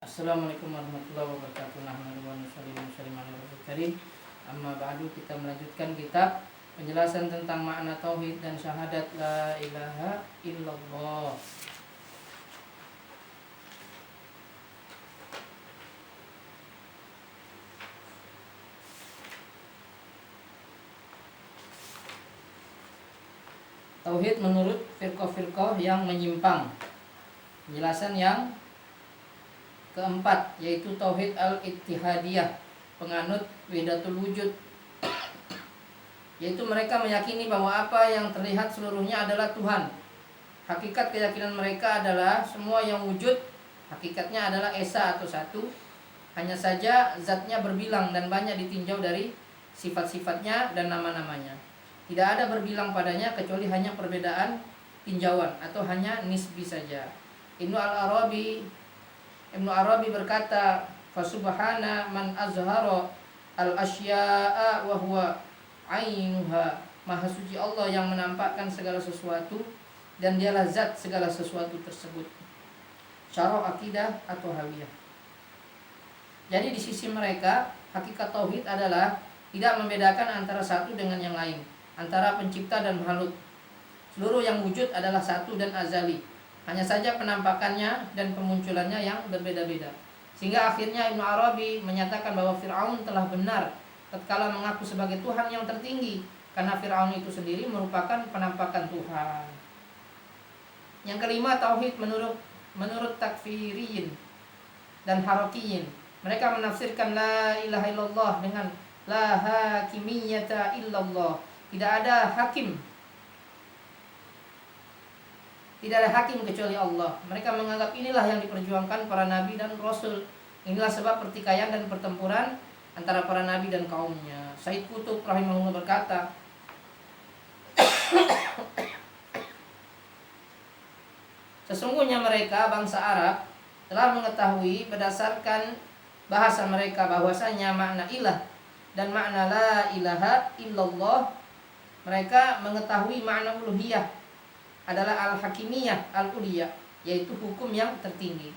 Assalamualaikum warahmatullahi wabarakatuh. Nahmaduhu wa nusalli wa nusallimu ala rasulil karim. Amma ba'du, kita melanjutkan kitab penjelasan tentang makna tauhid dan syahadat la ilaha illallah. Tauhid menurut firqah-firqah yang menyimpang. Penjelasan yang keempat yaitu tauhid al-ittihadiyah, penganut wahdatul wujud, yaitu mereka meyakini bahwa apa yang terlihat seluruhnya adalah Tuhan. Hakikat keyakinan mereka adalah semua yang wujud hakikatnya adalah esa atau satu, hanya saja zatnya berbilang dan banyak ditinjau dari sifat-sifatnya dan nama-namanya. Tidak ada berbilang padanya kecuali hanya perbedaan tinjauan atau hanya nisbi saja. Ibnu Arabi berkata, "Fasubhana man azhara al-asya'a wa huwa ainuha." Maha suci Allah yang menampakkan segala sesuatu dan dialah zat segala sesuatu tersebut. Syarah akidah atau hawiyah. Jadi di sisi mereka, hakikat tauhid adalah tidak membedakan antara satu dengan yang lain, antara pencipta dan makhluk. Seluruh yang wujud adalah satu dan azali. Hanya saja penampakannya dan pemunculannya yang berbeda-beda. Sehingga akhirnya Ibnu Arabi menyatakan bahwa Fir'aun telah benar tatkala mengaku sebagai Tuhan yang tertinggi, karena Fir'aun itu sendiri merupakan penampakan Tuhan. Yang kelima, tauhid menurut takfiriyin dan harakiyin. Mereka menafsirkan la ilaha illallah dengan la hakimiyata illallah. Tidak ada hakim kecuali Allah. Mereka menganggap inilah yang diperjuangkan para nabi dan rasul. Inilah sebab pertikaian dan pertempuran antara para nabi dan kaumnya. Said Qutb rahimahullah berkata, sesungguhnya mereka bangsa Arab telah mengetahui berdasarkan bahasa mereka bahwasanya makna ilah dan makna la ilaha illallah. Mereka mengetahui makna uluhiyah adalah al-hakimiyah al-uliyah, yaitu hukum yang tertinggi.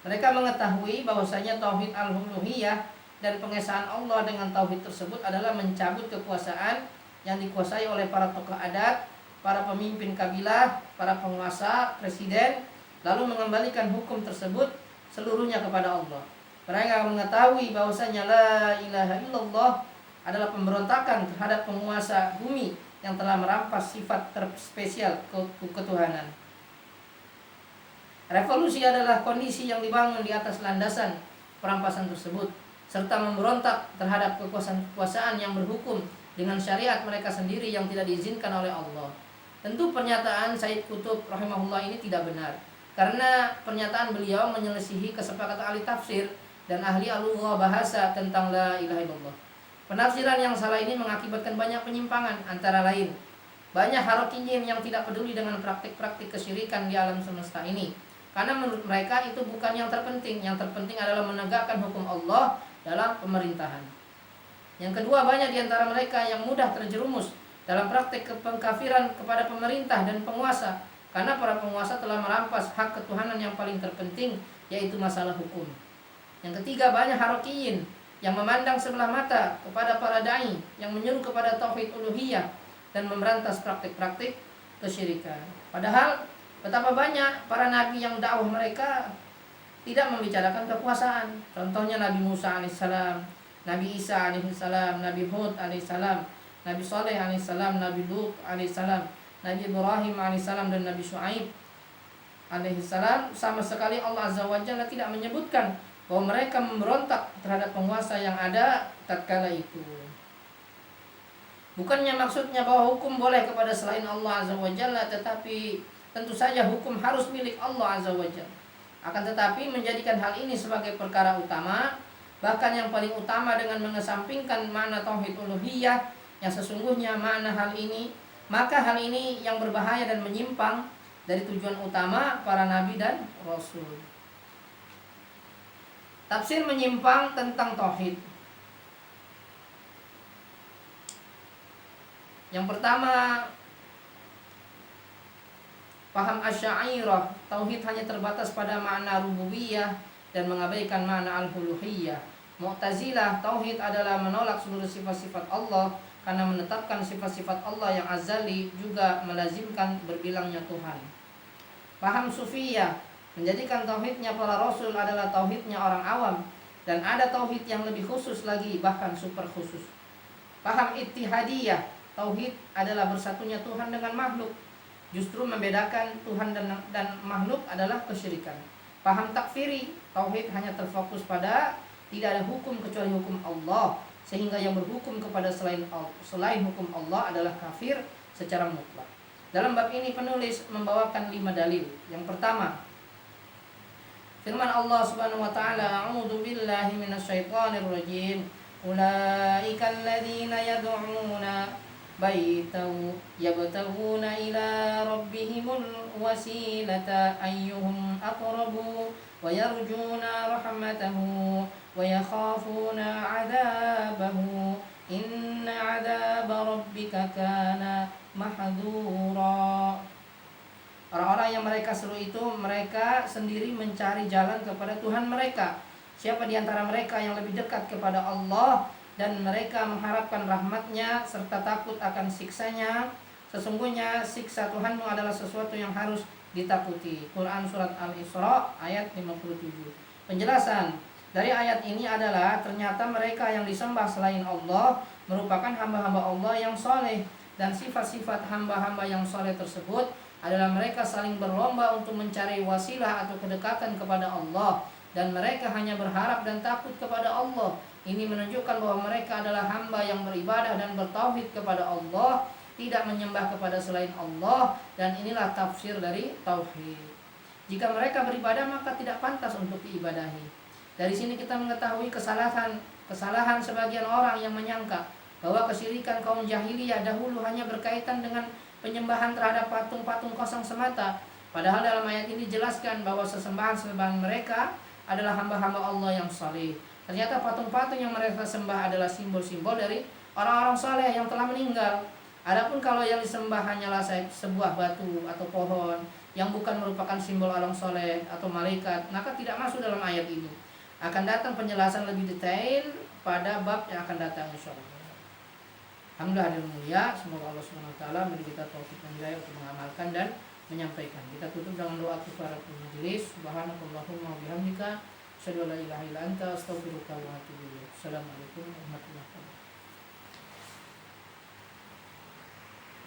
Mereka mengetahui bahwasanya tauhid al-uluhiyah dan pengesaan Allah dengan tauhid tersebut adalah mencabut kekuasaan yang dikuasai oleh para tokoh adat, para pemimpin kabilah, para penguasa, presiden, lalu mengembalikan hukum tersebut seluruhnya kepada Allah. Mereka mengetahui bahwasanya la ilaha illallah adalah pemberontakan terhadap penguasa bumi yang telah merampas sifat terspesial ketuhanan. Revolusi adalah kondisi yang dibangun di atas landasan perampasan tersebut, serta memberontak terhadap kekuasaan yang berhukum dengan syariat mereka sendiri yang tidak diizinkan oleh Allah. Tentu pernyataan Said Qutb rahimahullah ini tidak benar, karena pernyataan beliau menyelisihi kesepakatan ahli tafsir dan ahli al-lughah bahasa tentang la ilaha illallah. Penafsiran yang salah ini mengakibatkan banyak penyimpangan, antara lain banyak harokiyin yang tidak peduli dengan praktik-praktik kesyirikan di alam semesta ini, karena menurut mereka itu bukan yang terpenting. Yang terpenting adalah menegakkan hukum Allah dalam pemerintahan. Yang kedua, banyak di antara mereka yang mudah terjerumus dalam praktik pengkafiran kepada pemerintah dan penguasa, karena para penguasa telah merampas hak ketuhanan yang paling terpenting, yaitu masalah hukum. Yang ketiga, banyak harokiyin yang memandang sebelah mata kepada para dai yang menyuruh kepada tauhid uluhiyah dan memberantas praktik-praktik kesyirikan. Padahal betapa banyak para nabi yang dakwah mereka tidak membicarakan kekuasaan. Contohnya Nabi Musa alaihissalam, Nabi Isa alaihissalam, Nabi Hud alaihissalam, Nabi Saleh alaihissalam, Nabi Lut alaihissalam, Nabi Ibrahim alaihissalam, dan Nabi Syuaib alaihissalam. Sama sekali Allah Azza wa Jalla tidak menyebutkan bahwa mereka memberontak terhadap penguasa yang ada tatkala itu. Bukannya maksudnya bahwa hukum boleh kepada selain Allah Azza wa Jalla, tetapi tentu saja hukum harus milik Allah Azza wa Jalla. Akan tetapi menjadikan hal ini sebagai perkara utama, bahkan yang paling utama, dengan mengesampingkan makna tauhid uluhiyah yang sesungguhnya makna hal ini, maka hal ini yang berbahaya dan menyimpang dari tujuan utama para nabi dan rasul. Tafsir menyimpang tentang tauhid. Yang pertama, paham Asy'ariyah, tauhid hanya terbatas pada makna rububiyah dan mengabaikan makna al-uluhiyah. Mu'tazilah, tauhid adalah menolak seluruh sifat-sifat Allah karena menetapkan sifat-sifat Allah yang azali juga melazimkan berbilangnya Tuhan. Paham Sufiyah menjadikan tauhidnya para rasul adalah tauhidnya orang awam, dan ada tauhid yang lebih khusus lagi, bahkan super khusus. Paham Ittihadiyah, tauhid adalah bersatunya Tuhan dengan makhluk. Justru membedakan Tuhan dan makhluk adalah kesyirikan. Paham Takfiri, tauhid hanya terfokus pada tidak ada hukum kecuali hukum Allah, sehingga yang berhukum kepada selain hukum Allah adalah kafir secara mutlak. Dalam bab ini penulis membawakan 5 dalil. Yang pertama, firman Allah Subhanahu wa taala, "A'udzu billahi minasyaitonir rajim. Ulaika alladziina yad'uuna baitahu yabtaghuna ila rabbihimul wasilata ayyuhum aqrabu wa yarjuna rahmatahu wa yakhafuna 'adzabahu. Inna 'adzaba rabbika kana mahdura." Orang-orang yang mereka seru itu, mereka sendiri mencari jalan kepada Tuhan mereka. Siapa di antara mereka yang lebih dekat kepada Allah dan mereka mengharapkan rahmatnya serta takut akan siksanya? Sesungguhnya siksa Tuhanmu adalah sesuatu yang harus ditakuti. Quran Surat Al-Isra ayat 57. Penjelasan dari ayat ini adalah ternyata mereka yang disembah selain Allah merupakan hamba-hamba Allah yang soleh, dan sifat-sifat hamba-hamba yang soleh tersebut adalah mereka saling berlomba untuk mencari wasilah atau kedekatan kepada Allah, dan mereka hanya berharap dan takut kepada Allah. Ini menunjukkan bahwa mereka adalah hamba yang beribadah dan bertauhid kepada Allah, tidak menyembah kepada selain Allah, dan inilah tafsir dari tauhid. Jika mereka beribadah maka tidak pantas untuk diibadahi. Dari sini kita mengetahui kesalahan sebagian orang yang menyangka bahwa kesyirikan kaum jahiliyah dahulu hanya berkaitan dengan penyembahan terhadap patung-patung kosong semata. Padahal dalam ayat ini dijelaskan bahwa sesembahan-sembahan mereka adalah hamba-hamba Allah yang saleh. Ternyata patung-patung yang mereka sembah adalah simbol-simbol dari orang-orang saleh yang telah meninggal. Adapun kalau yang disembah hanyalah sebuah batu atau pohon yang bukan merupakan simbol orang saleh atau malaikat, maka tidak masuk dalam ayat ini. Akan datang penjelasan lebih detail pada bab yang akan datang insyaallah. Alhamdulillah yang mulia, semoga Allah SWT memberi kita taufik dan hidayah untuk mengamalkan dan menyampaikan. Kita tutup dengan doa kifaratul majelis. Subhanakallahumma wa bihamdika, asyhadu an la ilaha illa anta, astaghfiruka wa atubu ilaik. Assalamualaikum warahmatullahi wabarakatuh.